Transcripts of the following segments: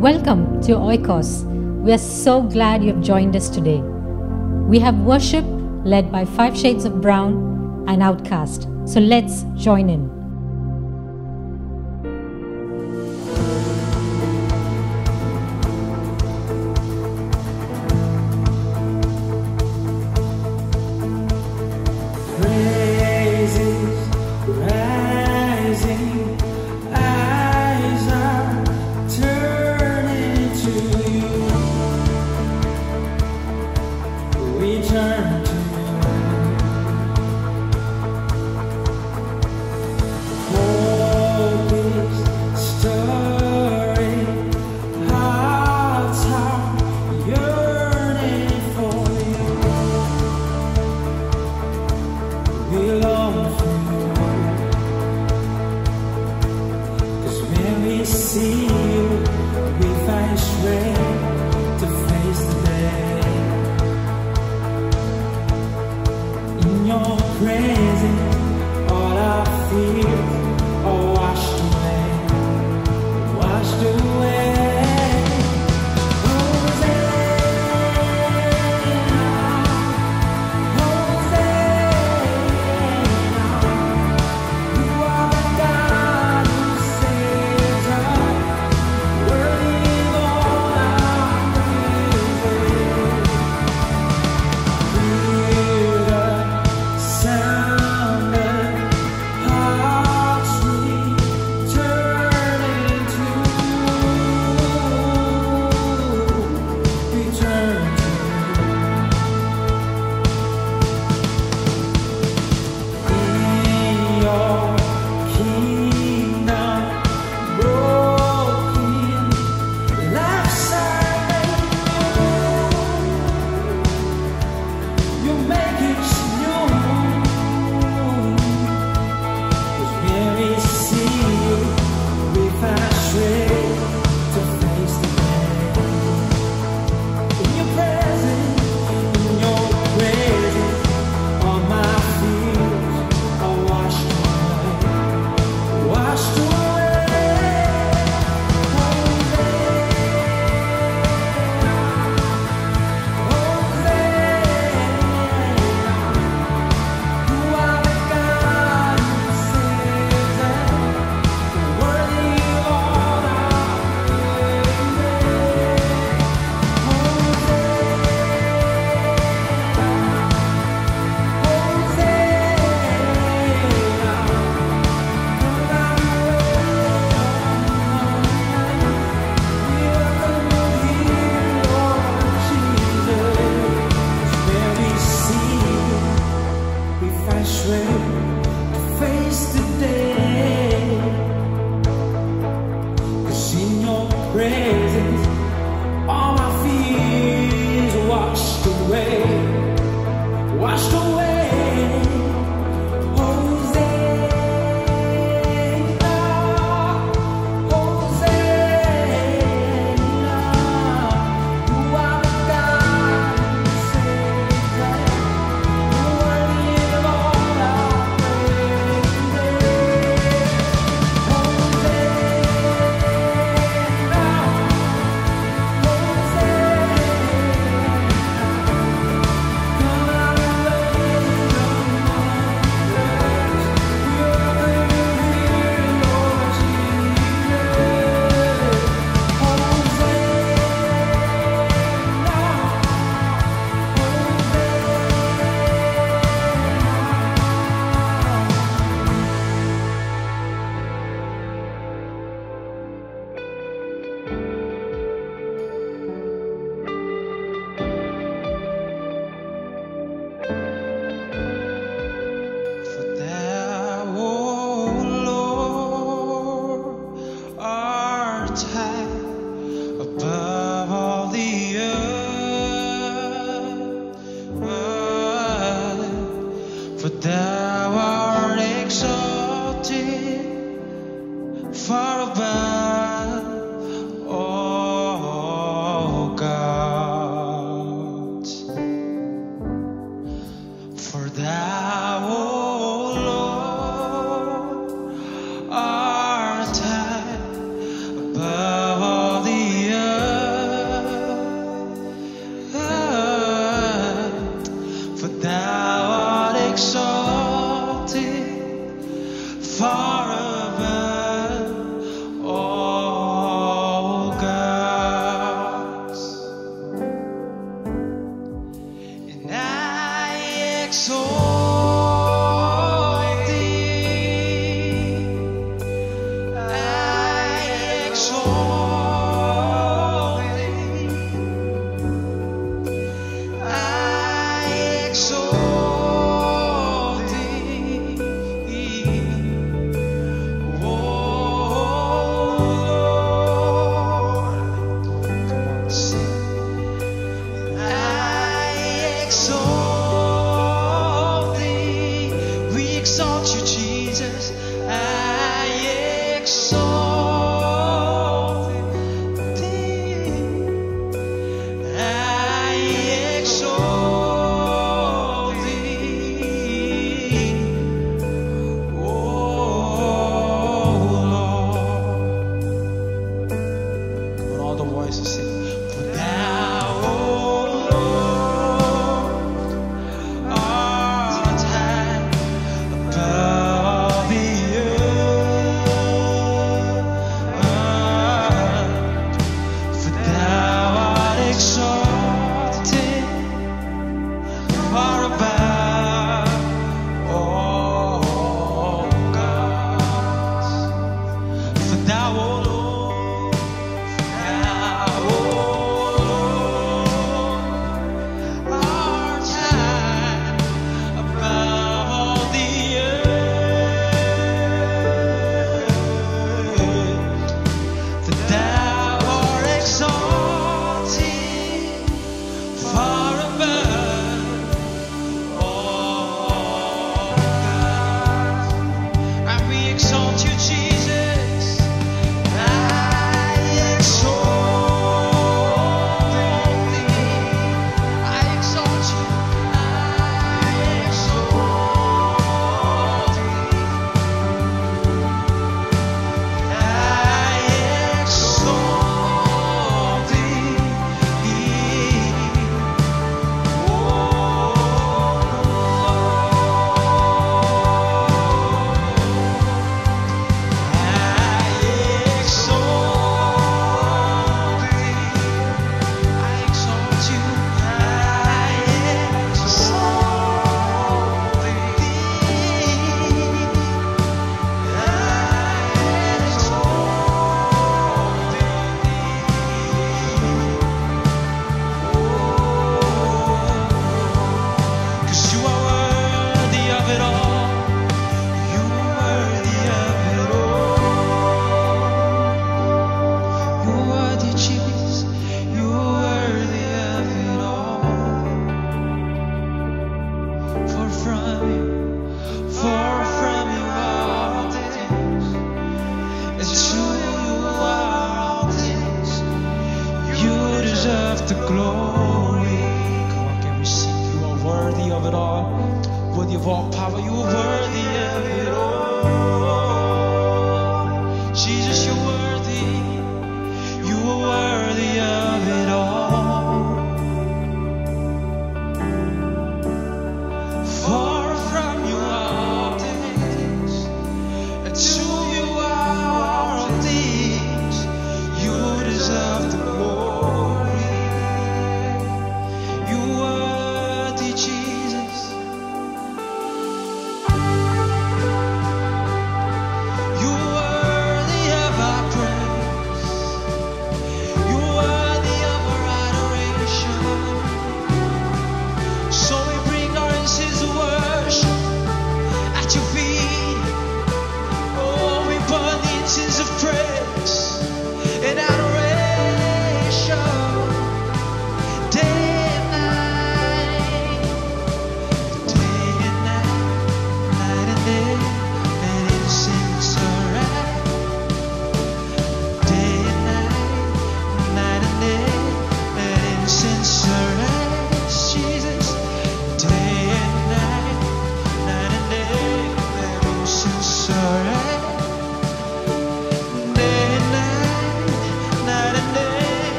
Welcome to Oikos. We are so glad you have joined us today. We have worship led by Five Shades of Brown and Outcast. So let's join in.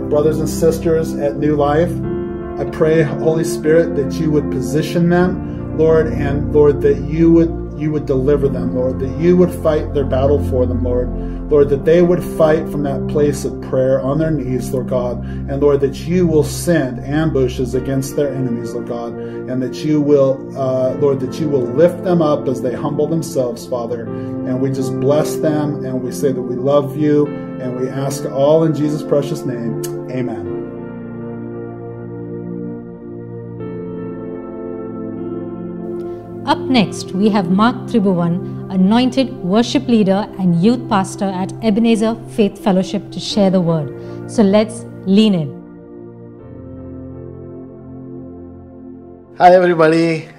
brothers and sisters at New Life. I pray, Holy Spirit, that you would position them, Lord, and Lord, that you would deliver them, Lord, that you would fight their battle for them, Lord. Lord, that they would fight from that place of prayer on their knees, Lord God. And Lord, that you will send ambushes against their enemies, Lord God. And that you will, Lord, that you will lift them up as they humble themselves, Father. And we just bless them and we say that we love you. And we ask all in Jesus' precious name. Amen. Up next, we have Mark Tribhuwan, anointed worship leader and youth pastor at Ebenezer Faith Fellowship, to share the word. So let's lean in. Hi everybody,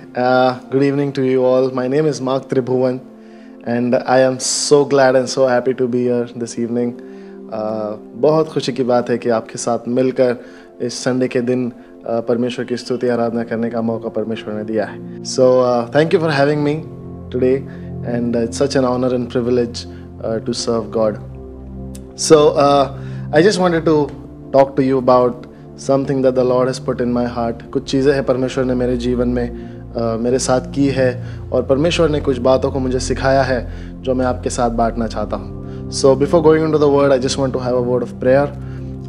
good evening to you all. My name is Mark Tribhuwan and I am so glad and so happy to be here this evening. बहुत खुशी की बात है कि आपके साथ मिलकर इस संडे के दिन परमेश्वर की स्तुति आराधना करने का मौका परमेश्वर ने दिया है. So thank you for having me today and it's such an honor and privilege to serve God. So I just wanted to talk to you about something that the Lord has put in my heart. कुछ चीज़ें हैं परमेश्वर ने मेरे जीवन में मेरे साथ की है और परमेश्वर ने कुछ बातों को मुझे सिखाया है जो मैं आपके साथ बांटना चाहता हूँ. So before going into the word, I just want to have a word of prayer.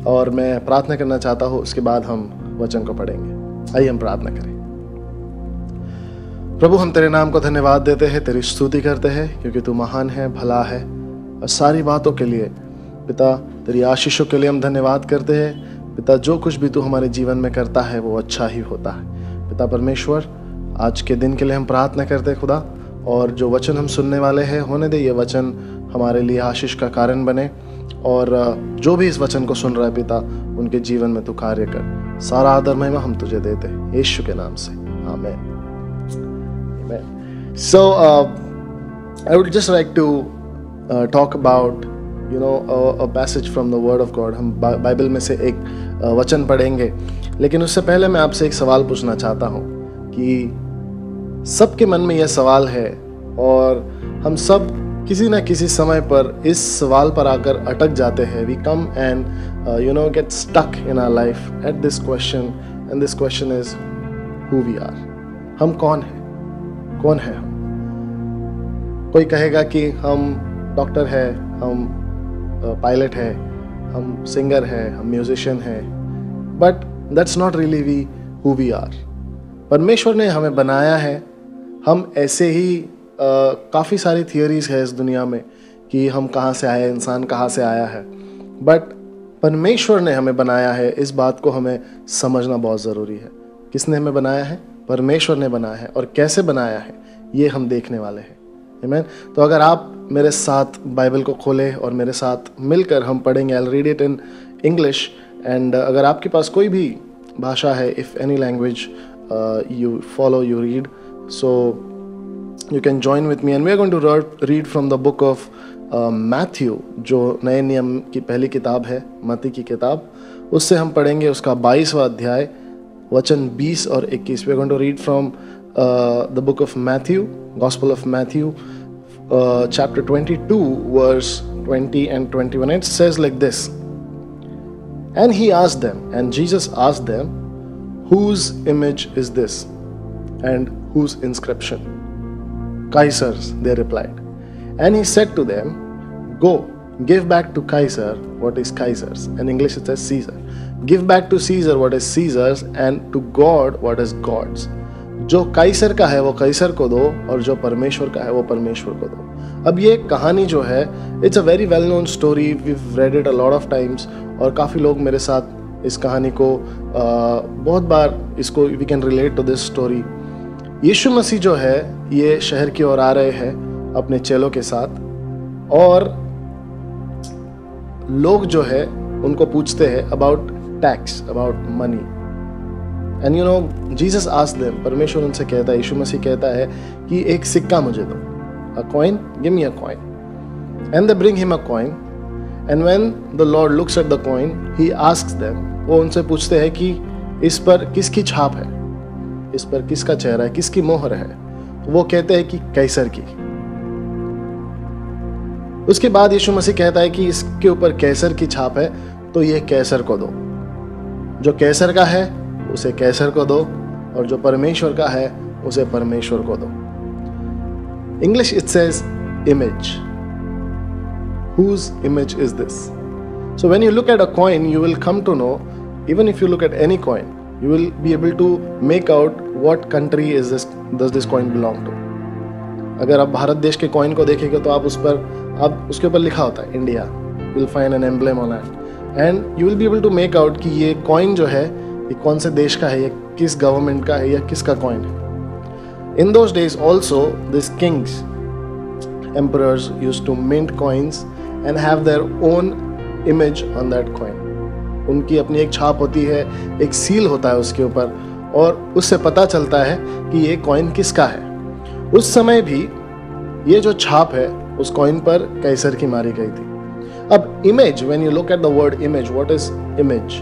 और मैं प्रार्थना करना चाहता हूँ, उसके बाद हम वचन को पढ़ेंगे. आइए हम प्रार्थना करें. प्रभु, हम तेरे नाम को धन्यवाद देते हैं, तेरी स्तुति करते हैं क्योंकि तू महान है, भला है और सारी बातों के लिए पिता तेरी आशीषों के लिए हम धन्यवाद करते हैं. पिता, जो कुछ भी तू हमारे जीवन में करता है वो अच्छा ही होता है. पिता परमेश्वर, आज के दिन के लिए हम प्रार्थना करते हैं खुदा, और जो वचन हम सुनने वाले हैं होने दे ये वचन हमारे लिए आशीष का कारण बने, और जो भी इस वचन को सुन रहा है पिता उनके जीवन में तू कार्य कर. सारा आदर महिमा हम तुझे देते हैं यीशु के नाम से, आमीन. So I would just like to talk about a passage from the word of God. हम बाइबल में से एक वचन पढ़ेंगे, लेकिन उससे पहले मैं आपसे एक सवाल पूछना चाहता हूँ कि सबके मन में यह सवाल है और हम सब किसी ना किसी समय पर इस सवाल पर आकर अटक जाते हैं. We come and get stuck in our life at this question, and this question is who we are. हम कौन हैं? कौन है हम? कोई कहेगा कि हम डॉक्टर है, हम पायलट है, हम सिंगर है, हम म्यूजिशियन है, but that's not really we who we are. परमेश्वर ने हमें बनाया है. हम ऐसे ही काफ़ी सारी थियोरीज है इस दुनिया में कि हम कहाँ से आए, इंसान कहाँ से आया है, बट परमेश्वर ने हमें बनाया है. इस बात को हमें समझना बहुत ज़रूरी है. किसने हमें बनाया है? परमेश्वर ने बनाया है. और कैसे बनाया है ये हम देखने वाले हैं. आमीन. तो अगर आप मेरे साथ बाइबल को खोलें और मेरे साथ मिलकर हम पढ़ेंगे. I will read it in English, and अगर आपके पास कोई भी भाषा है, if any language you follow, you read, so you can join with me, and we are going to read from the book of Matthew, जो नए नियम की पहली किताब है, मत्ती की किताब. उससे हम पढ़ेंगे उसका 22वां अध्याय वचन 20 और 21. we are going to read from the book of Matthew, Gospel of Matthew, chapter 22 verse 20 and 21. It says like this: and he asked them, and Jesus asked them, whose image is this and whose inscription? Caesar's, they replied. And he said to them, go, give back to Caesar what is Caesar's. In English it says Caesar. Give back to Caesar what is Caesar's, and to God what is God's. जो Kaiser का है वो Kaiser को दो, और जो परमेश्वर का है वो परमेश्वर को दो. अब ये कहानी जो है, it's a very well known story. We read it a lot of times, और काफ़ी लोग मेरे साथ इस कहानी को बहुत बार इसको we can relate to this story. Yeshu Masih जो है ये शहर की ओर आ रहे हैं अपने चेलों के साथ, और लोग जो है उनको पूछते हैं about tax, about money. And Jesus asked them, परमेश्वर उनसे कहता है, यीशु मसीह कहता है कि एक सिक्का मुझे दो, अ coin, give me a coin. And they bring him a coin. And when the Lord looks at the coin, he asks them, वो उनसे पूछते हैं कि इस पर किसकी छाप है, इस पर किसका चेहरा है, किसकी मोहर है. वो कहते हैं कि कैसर की. उसके बाद यीशु मसीह कहता है कि इसके ऊपर कैसर की छाप है तो ये कैसर को दो. जो कैसर का है उसे कैसर को दो, और जो परमेश्वर का है उसे परमेश्वर को दो। English it says image. Whose image is this? So when you look at a coin, you will come to know, even if you look at any coin, you will be able to make out what country is this, does this coin belong to. अगर आप भारत देश के coin को देखेंगे तो आप उसके ऊपर लिखा होता है India, you will find an emblem on it, and you will be able to make out कि ये कॉइन जो है ये कौन से देश का है, ये किस गवर्नमेंट का है या किसका कॉइन है. In those days also, these kings, emperors used to mint coins and have their own image on that coin. उनकी अपनी एक छाप होती है, एक सील होता है उसके ऊपर, और उससे पता चलता है कि ये कॉइन किसका है. उस समय भी ये जो छाप है उस कॉइन पर कैसर की मारी गई थी. अब image, when you look at the word image, what is image?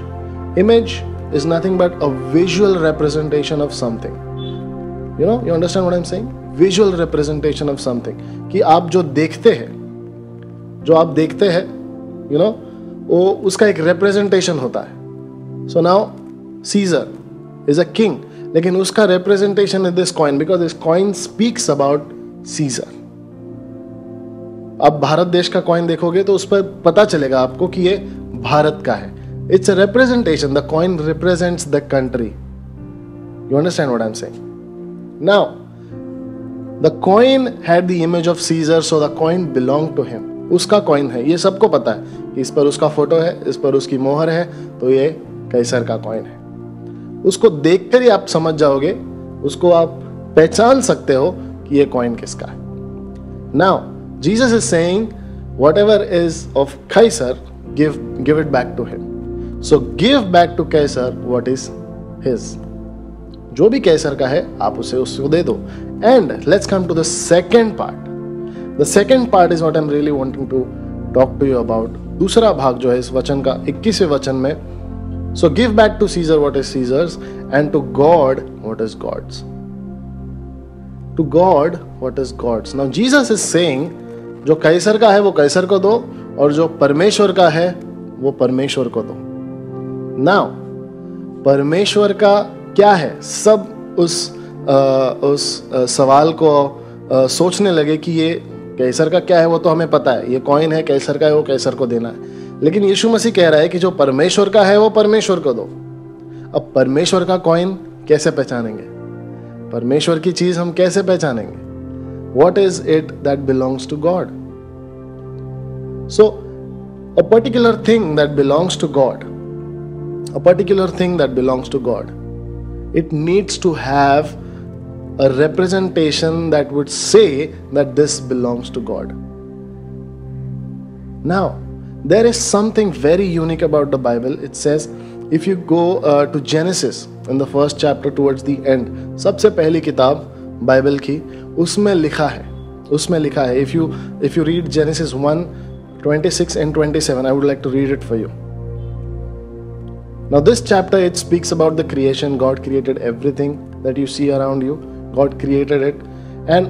Image is nothing but a visual representation of something. You understand what I'm saying? Visual representation of something. कि आप जो देखते हैं, वो उसका एक representation होता है. So now Caesar is a king, लेकिन उसका representation is this coin, because this coin speaks about Caesar. आप भारत देश का कॉइन देखोगे तो उस पर पता चलेगा आपको कि ये भारत का है. It's a representation. The coin represents the country. You understand what I'm saying? Now, the coin had the image of Caesar, so the coin belonged to him. उसका कॉइन है, ये सबको पता है कि इस पर उसका फोटो है, इस पर उसकी मोहर है, तो ये कैसर का कॉइन है. उसको देखकर ही आप समझ जाओगे, उसको आप पहचान सकते हो कि ये कॉइन किसका है. Now, Jesus is saying, whatever is of Caesar, give it back to him. So give back to Caesar what is his. जो भी कैसर का है आप उसे उसको दे दो. And let's come to the second part. The second part is what I am really wanting to talk to you about. दूसरा भाग जो है इस वचन का 21वें वचन में, so give back to Caesar what is Caesar's and to God what is God's. To God what is God's. Now Jesus is saying, जो कैसर का है वो कैसर को दो, और जो परमेश्वर का है वो परमेश्वर को दो. नाउ परमेश्वर का क्या है, सब उस सवाल को सोचने लगे कि ये कैसर का क्या है वो तो हमें पता है, ये कॉइन है, कैसर का है, वो कैसर को देना है. लेकिन यीशु मसीह कह रहा है कि जो परमेश्वर का है वो परमेश्वर को दो. अब परमेश्वर का कॉइन कैसे पहचानेंगे, परमेश्वर की चीज हम कैसे पहचानेंगे? What is it that belongs to God? So a particular thing that belongs to God, it needs to have a representation that would say that this belongs to God. Now, there is something very unique about the Bible. It says, if you go to Genesis in the first chapter towards the end, सबसे पहली किताब Bible की, उसमें लिखा है, if you read Genesis 1:26 and 27, I would like to read it for you. Now this chapter, it speaks about the creation. God created everything that you see around you. God created it, and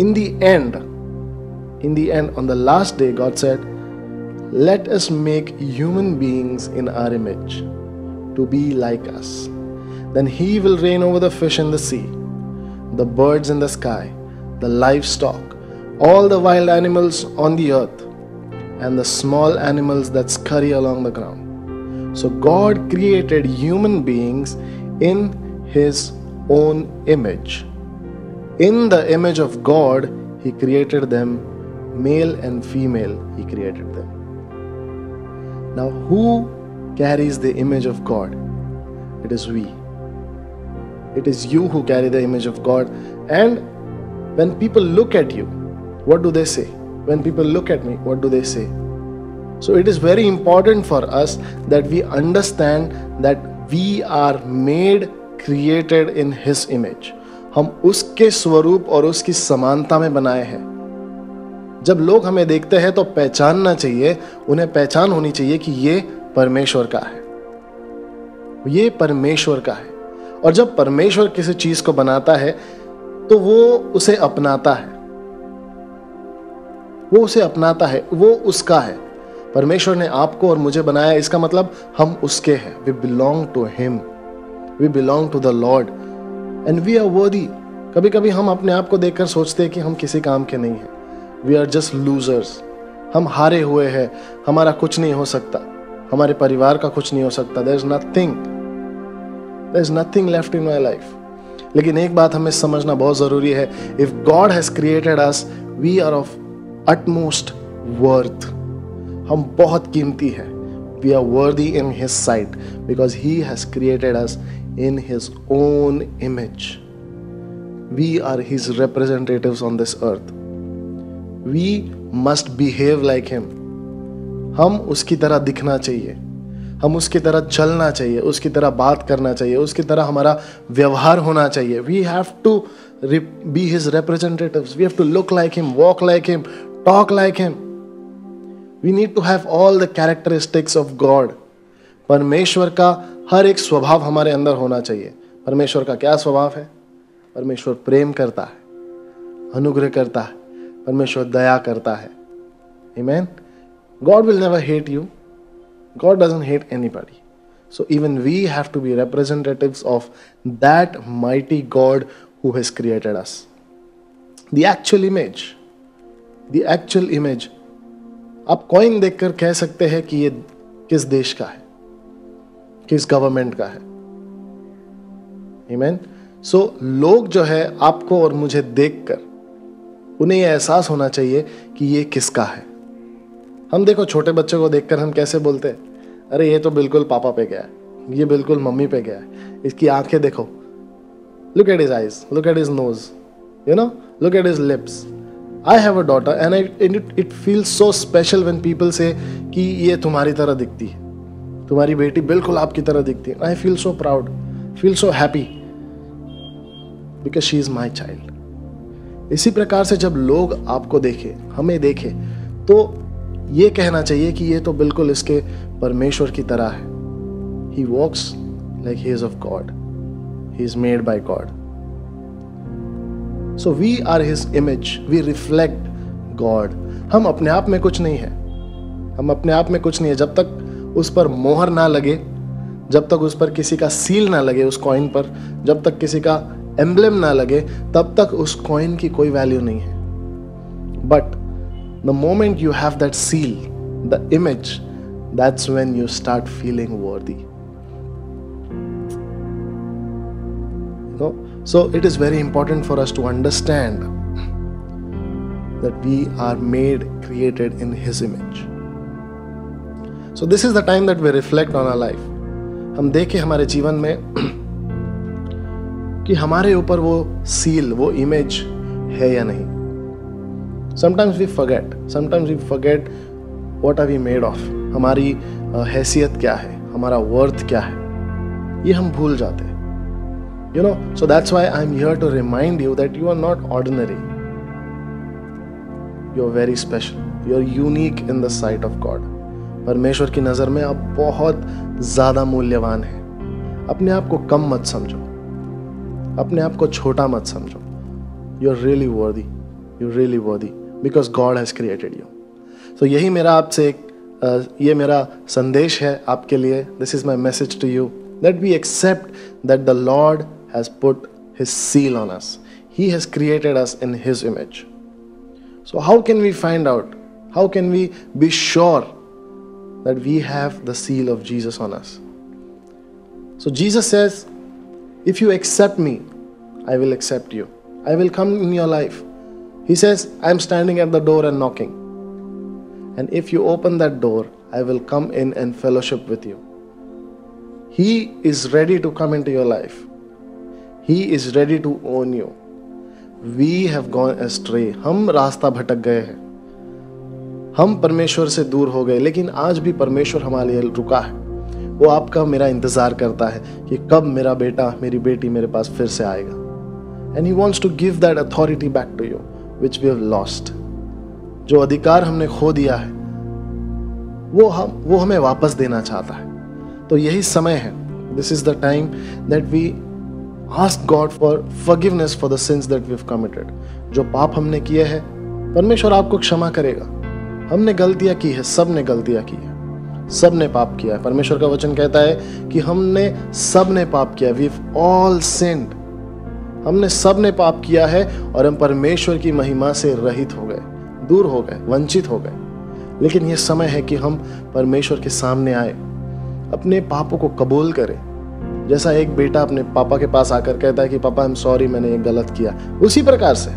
in the end, on the last day, God said, let us make human beings in our image, to be like us. Then he will reign over the fish in the sea, the birds in the sky, the livestock, all the wild animals on the earth, and the small animals that scurry along the ground. So God created human beings in his own image. In the image of God, he created them, male and female, he created them. Now, who carries the image of God? It is we. It is you who carry the image of God. And when people look at you, what do they say? When people look at me, what do they say? So it is very important for us that we understand that we are made, created in his image. हम उसके स्वरूप और उसकी समानता में बनाए हैं. जब लोग हमें देखते हैं तो पहचानना चाहिए, उन्हें पहचान होनी चाहिए कि ये परमेश्वर का है, ये परमेश्वर का है. और जब परमेश्वर किसी चीज को बनाता है तो वो उसे अपनाता है, वो उसका है. परमेश्वर ने आपको और मुझे बनाया, इसका मतलब हम उसके हैं। We belong to him, we belong to the Lord and we are worthy. कभी कभी हम अपने आप को देखकर सोचते हैं कि हम किसी काम के नहीं हैं। वी आर जस्ट लूजर्स, हम हारे हुए हैं, हमारा कुछ नहीं हो सकता, हमारे परिवार का कुछ नहीं हो सकता। There is nothing left in my life. लेकिन एक बात हमें समझना बहुत जरूरी है, if God has created us, we are of utmost worth. हम बहुत कीमती हैं. We are worthy in His sight because He has created us in His own image. We are His representatives on this earth. We must behave like Him. हम उसकी तरह दिखना चाहिए, हम उसकी तरह चलना चाहिए, उसकी तरह बात करना चाहिए, उसकी तरह हमारा व्यवहार होना चाहिए. We have to be His representatives. We have to look like Him, walk like Him, talk like Him. We need to have all the characteristics of God. परमेश्वर का हर एक स्वभाव हमारे अंदर होना चाहिए. परमेश्वर का क्या स्वभाव है? परमेश्वर प्रेम करता है, अनुग्रह करता है, परमेश्वर दया करता है. Amen. God will never hate you. God doesn't hate anybody. So even we have to be representatives of that mighty God who has created us. The actual image. आप कॉइन देखकर कह सकते हैं कि ये किस देश का है, किस गवर्नमेंट का है. Amen. So लोग जो है आपको और मुझे देखकर उन्हें यह एहसास होना चाहिए कि ये किसका है. हम देखो छोटे बच्चे को देखकर हम कैसे बोलते हैं, अरे ये तो बिल्कुल पापा पे गया है, ये बिल्कुल मम्मी पे गया है, इसकी आंखें देखो, look at his eyes, look at his nose, look at his lips. I have a daughter and it feels so special when people say कि ये तुम्हारी तरह दिखती है, तुम्हारी बेटी बिल्कुल आपकी तरह दिखती है. I feel so proud, feel so happy because she is my child. इसी प्रकार से जब लोग आपको देखें, हमें देखें, तो ये कहना चाहिए कि ये तो बिल्कुल इसके परमेश्वर की तरह है. He walks like he is of God. He is made by God. So we are His image. We reflect God. हम अपने आप में कुछ नहीं है. हम अपने आप में कुछ नहीं है. जब तक उस पर मोहर ना लगे, जब तक उस पर किसी का सील ना लगे, उस कॉइन पर जब तक किसी का एम्ब्लेम ना लगे, तब तक उस कॉइन की कोई वैल्यू नहीं है. But the moment you have that seal, the image, that's when you start feeling worthy. So it is very important for us to understand that we are made, created in His image. So this is the time that we reflect on our life. हम देखें हमारे जीवन में कि हमारे ऊपर वो seal, वो इमेज है या नहीं. Sometimes we forget what are we made of. हमारी हैसियत क्या है, हमारा वर्थ क्या है, ये हम भूल जाते हैं. So that's why I'm here to remind you that you are not ordinary. You're very special. You're unique in the sight of God. परमेश्वर की नज़र में आप बहुत ज़्यादा मूल्यवान हैं. अपने आप को कम मत समझो, अपने आप को छोटा मत समझो. You're really worthy. You're really worthy. Because God has created you. So यही मेरा आपसे ये मेरा संदेश है आपके लिए. This is my message to you, that we accept that the Lord has put His seal on us. He has created us in His image. So how can we find out? How can we be sure that we have the seal of Jesus on us? So Jesus says, if you accept me, I will accept you. I will come in your life. He says, I am standing at the door and knocking. And if you open that door, I will come in and fellowship with you. He is ready to come into your life. He is ready to own you. We have gone astray. हम रास्ता भटक गए हैं. हम परमेश्वर से दूर हो गए, लेकिन आज भी परमेश्वर हमारे लिए रुका है. वो आपका मेरा इंतजार करता है कि कब मेरा बेटा, मेरी बेटी मेरे पास फिर से आएगा. And He wants to give that authority back to you, which we have lost. जो अधिकार हमने खो दिया है, वो हमें वापस देना चाहता है. तो यही समय है. This is the time that we ask God for forgiveness for the sins that we have committed. जो पाप हमने किए हैं, परमेश्वर आपको क्षमा करेगा. हमने गलतियां की है, सब ने गलतियां की है, सब ने पाप किया है। परमेश्वर का वचन कहता है कि हमने सब ने पाप किया, we've all sinned। हमने सब ने पाप किया है और हम परमेश्वर की महिमा से रहित हो गए, दूर हो गए, वंचित हो गए। लेकिन यह समय है कि हम परमेश्वर के सामने आए, अपने पापों को कबूल करें। जैसा एक बेटा अपने पापा के पास आकर कहता है कि पापा आई एम सॉरी, मैंने ये गलत किया, उसी प्रकार से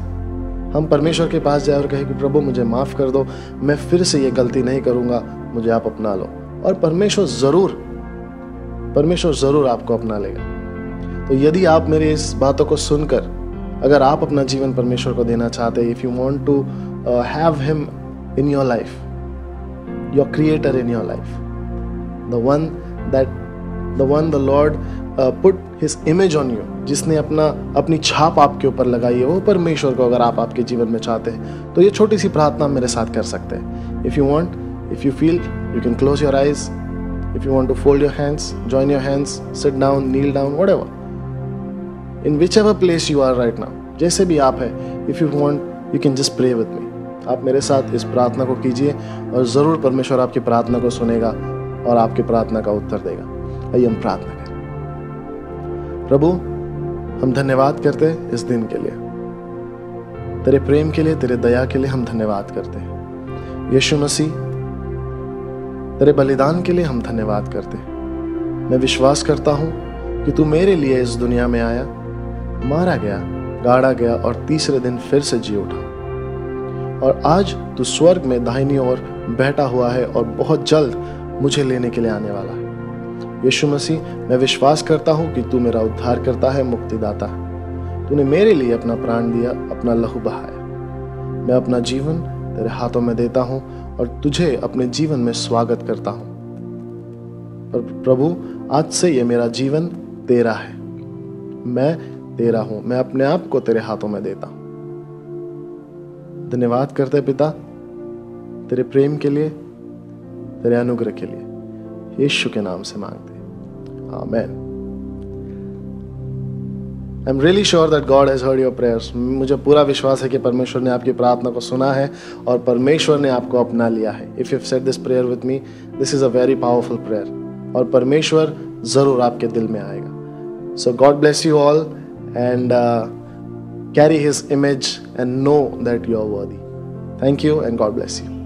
हम परमेश्वर के पास जाए और कहें कि प्रभु मुझे माफ कर दो, मैं फिर से ये गलती नहीं करूंगा, मुझे आप अपना लो। और परमेश्वर जरूर आपको अपना लेगा। तो यदि आप मेरी इस बातों को सुनकर अगर आप अपना जीवन परमेश्वर को देना चाहते हैं, if you want to have him in your life, your creator in your life, the one the Lord put his image on you, जिसने अपनी छाप आपके ऊपर लगाई है, वो परमेश्वर को अगर आप आपके जीवन में चाहते हैं तो ये छोटी सी प्रार्थना मेरे साथ कर सकते हैं। If you want, if you feel, you can close your eyes. If you want to fold your hands, join your hands, sit down, kneel down, whatever. In whichever place you are right now, जैसे भी आप हैं, if you want, you can just pray with me. आप मेरे साथ इस प्रार्थना को कीजिए और ज़रूर परमेश्वर आपकी प्रार्थना को सुनेगा और आपकी प्रार्थना का उत्तर देगा। आइए हम प्रार्थना करें। प्रभु, हम धन्यवाद करते हैं इस दिन के लिए, तेरे प्रेम के लिए, तेरे दया के लिए हम धन्यवाद करते हैं। यीशु मसीह, तेरे बलिदान के लिए हम धन्यवाद करते हैं। मैं विश्वास करता हूँ कि तू मेरे लिए इस दुनिया में आया, मारा गया, गाड़ा गया और तीसरे दिन फिर से जी उठा, और आज तू स्वर्ग में दाहिनी ओर बैठा हुआ है और बहुत जल्द मुझे लेने के लिए आने वाला है। यीशु मसीह, मैं विश्वास करता हूँ कि तू मेरा उद्धार करता है, मुक्तिदाता है। तूने मेरे लिए अपना प्राण दिया, अपना लहू बहाया। मैं अपना जीवन तेरे हाथों में देता हूँ और तुझे अपने जीवन में स्वागत करता हूँ। और प्रभु, आज से ये मेरा जीवन तेरा है, मैं तेरा हूँ, मैं अपने आप को तेरे हाथों में देता हूँ। धन्यवाद करते पिता, तेरे प्रेम के लिए, तेरे अनुग्रह के लिए, यीशु के नाम से मांगते हैं, amen. I am really sure that God has heard your prayers. मुझे पूरा विश्वास है कि परमेश्वर ने आपकी प्रार्थना को सुना है और परमेश्वर ने आपको अपना लिया है। If you have said this prayer with me, this is a very powerful prayer और परमेश्वर जरूर आपके दिल में आएगा। So God bless you all and carry his image and know that you are worthy. Thank you and God bless you.